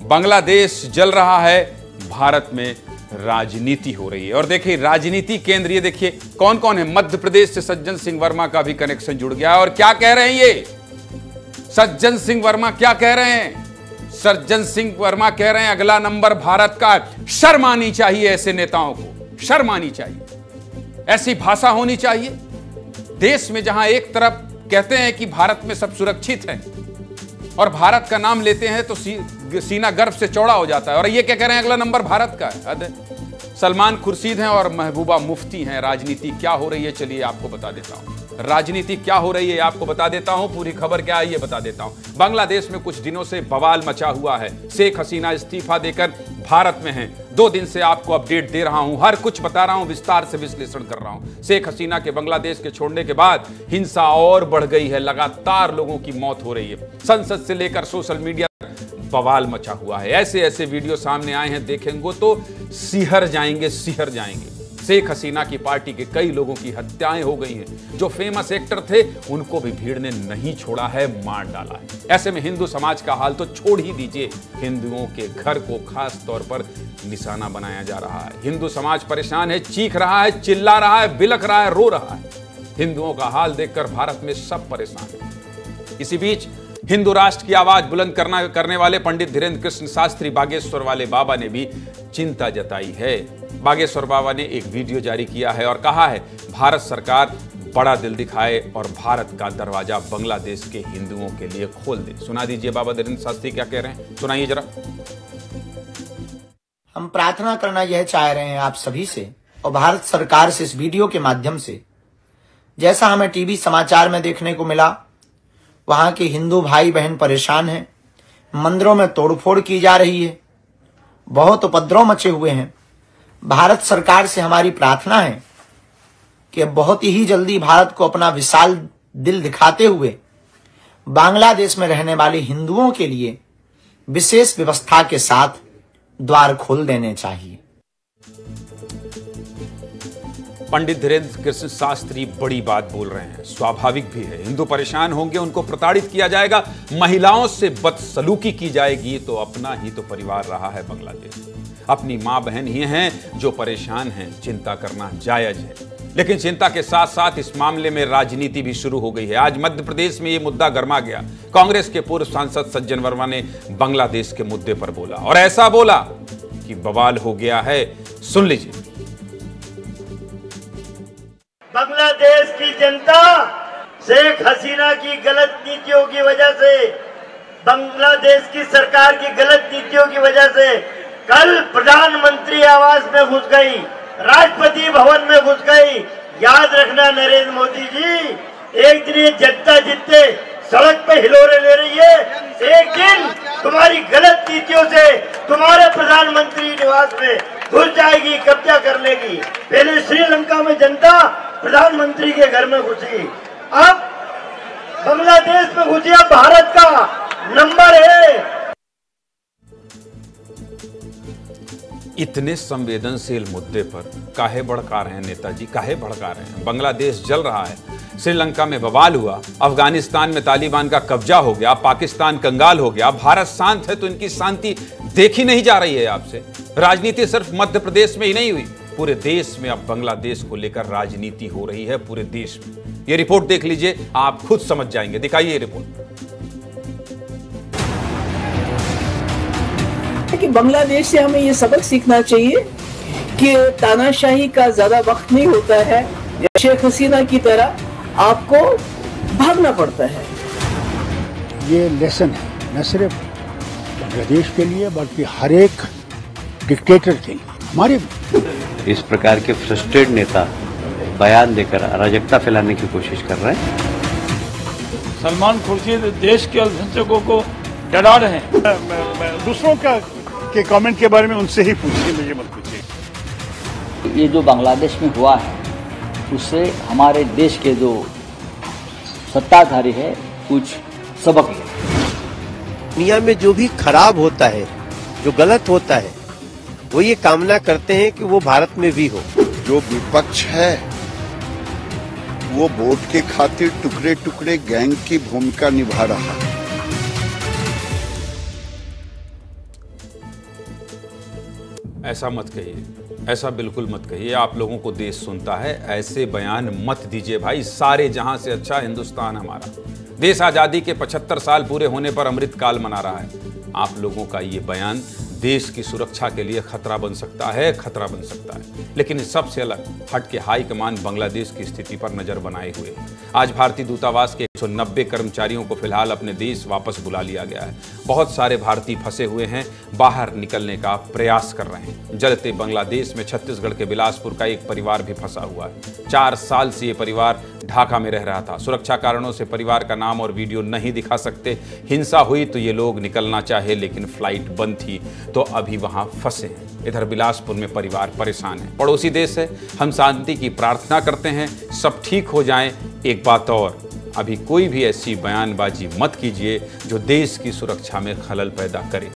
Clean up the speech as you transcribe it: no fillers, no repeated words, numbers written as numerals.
बांग्लादेश जल रहा है, भारत में राजनीति हो रही है। और देखिए राजनीति केंद्र, ये देखिए कौन कौन है। मध्य प्रदेश से सज्जन सिंह वर्मा का भी कनेक्शन जुड़ गया है। और क्या कह रहे हैं ये सज्जन सिंह वर्मा, क्या कह रहे हैं? सज्जन सिंह वर्मा कह रहे हैं अगला नंबर भारत का। शर्म आनी चाहिए ऐसे नेताओं को, शर्म आनी चाहिए, ऐसी भाषा होनी चाहिए देश में जहां एक तरफ कहते हैं कि भारत में सब सुरक्षित है और भारत का नाम लेते हैं तो सीना गर्व से चौड़ा हो जाता है। और ये क्या कह रहे हैं अगला नंबर भारत का है। सलमान खुर्शीद हैं और महबूबा मुफ्ती हैं। राजनीति क्या हो रही है चलिए आपको बता देता हूं। राजनीति क्या हो रही है आपको बता देता हूं। पूरी खबर क्या है ये बता देता हूं। बांग्लादेश में कुछ दिनों से बवाल मचा हुआ है। शेख हसीना इस्तीफा देकर भारत में हैं। 2 दिन से आपको अपडेट दे रहा हूं, हर कुछ बता रहा हूं, विस्तार से विश्लेषण कर रहा हूं। शेख हसीना के बांग्लादेश के छोड़ने के बाद हिंसा और बढ़ गई है। लगातार लोगों की मौत हो रही है। संसद से लेकर सोशल मीडिया बवाल मचा हुआ है। ऐसे ऐसे वीडियो सामने आए हैं, देखेंगे तो सिहर जाएंगे, सिहर जाएंगे। शेख हसीना की पार्टी के कई लोगों की हत्याएं हो गई हैं। जो फेमस एक्टर थे उनको भी भीड़ ने नहीं छोड़ा है, मार डाला है। ऐसे में हिंदू समाज का हाल तो छोड़ ही दीजिए, हिंदुओं के घर को खास तौर पर निशाना बनाया जा रहा है। हिंदू समाज परेशान है, चीख रहा है, चिल्ला रहा है, बिलख रहा है, रो रहा है। हिंदुओं का हाल देखकर भारत में सब परेशान है। इसी बीच हिंदू राष्ट्र की आवाज बुलंद करने वाले पंडित धीरेन्द्र कृष्ण शास्त्री बागेश्वर वाले बाबा ने भी चिंता जताई है। बागेश्वर बाबा ने एक वीडियो जारी किया है और कहा है भारत सरकार बड़ा दिल दिखाए और भारत का दरवाजा बांग्लादेश के हिंदुओं के लिए खोल दे। सुना दीजिए बाबा धीरेन्द्र शास्त्री क्या कह रहे हैं, सुनाइए जरा। हम प्रार्थना करना यह चाह रहे हैं आप सभी से और भारत सरकार से इस वीडियो के माध्यम से, जैसा हमें टीवी समाचार में देखने को मिला, वहां के हिंदू भाई बहन परेशान हैं, मंदिरों में तोड़फोड़ की जा रही है, बहुत उपद्रव मचे हुए हैं। भारत सरकार से हमारी प्रार्थना है कि बहुत ही जल्दी भारत को अपना विशाल दिल दिखाते हुए बांग्लादेश में रहने वाले हिंदुओं के लिए विशेष व्यवस्था के साथ द्वार खोल देने चाहिए। पंडित धीरेन्द्र कृष्ण शास्त्री बड़ी बात बोल रहे हैं, स्वाभाविक भी है। हिंदू परेशान होंगे, उनको प्रताड़ित किया जाएगा, महिलाओं से बदसलूकी की जाएगी, तो अपना ही तो परिवार रहा है बांग्लादेश। अपनी मां बहन ही हैं जो परेशान हैं, चिंता करना जायज है। लेकिन चिंता के साथ साथ इस मामले में राजनीति भी शुरू हो गई है। आज मध्य प्रदेश में यह मुद्दा गर्मा गया। कांग्रेस के पूर्व सांसद सज्जन वर्मा ने बांग्लादेश के मुद्दे पर बोला और ऐसा बोला कि बवाल हो गया है। सुन लीजिए। बांग्लादेश की जनता शेख हसीना की गलत नीतियों की वजह से, बांग्लादेश की सरकार की गलत नीतियों की वजह से कल प्रधानमंत्री आवास में घुस गई, राष्ट्रपति भवन में घुस गई। याद रखना नरेंद्र मोदी जी, एक दिन ये जनता जितने सड़क पे हिलोरे ले रही है, एक दिन तुम्हारी गलत नीतियों से तुम्हारे प्रधानमंत्री निवास में घुस जाएगी, कब्जा कर लेगी। पहले श्रीलंका में जनता प्रधानमंत्री के घर में घुसी, अब बांग्लादेश में घुसी। अब भारत का नंबर है। इतने संवेदनशील मुद्दे पर काहे भड़का रहे हैं नेताजी, काहे भड़का रहे हैं? बांग्लादेश जल रहा है, श्रीलंका में बवाल हुआ, अफगानिस्तान में तालिबान का कब्जा हो गया, पाकिस्तान कंगाल हो गया, भारत शांत है तो इनकी शांति देखी नहीं जा रही है आपसे। राजनीति सिर्फ मध्य प्रदेश में ही नहीं हुई, पूरे देश में अब बांग्लादेश को लेकर राजनीति हो रही है, पूरे देश में। ये रिपोर्ट देख लीजिए, आप खुद समझ जाएंगे। दिखाइए ये रिपोर्ट। कि बांग्लादेश से हमें ये सबक सीखना चाहिए कि तानाशाही का ज्यादा वक्त नहीं होता है। शेख हसीना की तरह आपको भागना पड़ता है। ये लेसन है न सिर्फ बांग्लादेश के लिए बल्कि हर एक डिक्टेटर के लिए, हमारे। इस प्रकार के फ्रस्ट्रेटेड नेता बयान देकर अराजकता फैलाने की कोशिश कर रहे हैं। सलमान खुर्शीद देश के अल्पसंख्यकों को डरा रहे हैं। दूसरों के कमेंट के बारे में उनसे ही पूछिए, मुझे मत पूछिए। ये जो बांग्लादेश में हुआ है उससे हमारे देश के जो सत्ताधारी है कुछ सबक ले। दुनिया में जो भी खराब होता है, जो गलत होता है, वो ये कामना करते हैं कि वो भारत में भी हो। जो विपक्ष है वो वोट के खातिर टुकड़े टुकड़े गैंग की भूमिका निभा रहा है। ऐसा मत कहिए, ऐसा बिल्कुल मत कहिए। आप लोगों को देश सुनता है, ऐसे बयान मत दीजिए भाई। सारे जहां से अच्छा हिंदुस्तान हमारा। देश आज़ादी के 75 साल पूरे होने पर अमृतकाल मना रहा है। आप लोगों का ये बयान देश की सुरक्षा के लिए खतरा बन सकता है, खतरा बन सकता है। लेकिन इस सबसे अलग हट के हाईकमान बांग्लादेश की स्थिति पर नजर बनाए हुए है। आज भारतीय दूतावास के 190 कर्मचारियों को फिलहाल अपने देश वापस बुला लिया गया है। बहुत सारे भारतीय फंसे हुए हैं, बाहर निकलने का प्रयास कर रहे हैं। जलते बांग्लादेश में छत्तीसगढ़ के बिलासपुर का एक परिवार भी फंसा हुआ है। 4 साल से ये परिवार ढाका में रह रहा था। सुरक्षा कारणों से परिवार का नाम और वीडियो नहीं दिखा सकते। हिंसा हुई तो ये लोग निकलना चाहे, लेकिन फ्लाइट बंद थी तो अभी वहां फंसे हैं। इधर बिलासपुर में परिवार परेशान है। पड़ोसी देश है, हम शांति की प्रार्थना करते हैं, सब ठीक हो जाए। एक बात और, अभी कोई भी ऐसी बयानबाजी मत कीजिए जो देश की सुरक्षा में खलल पैदा करे।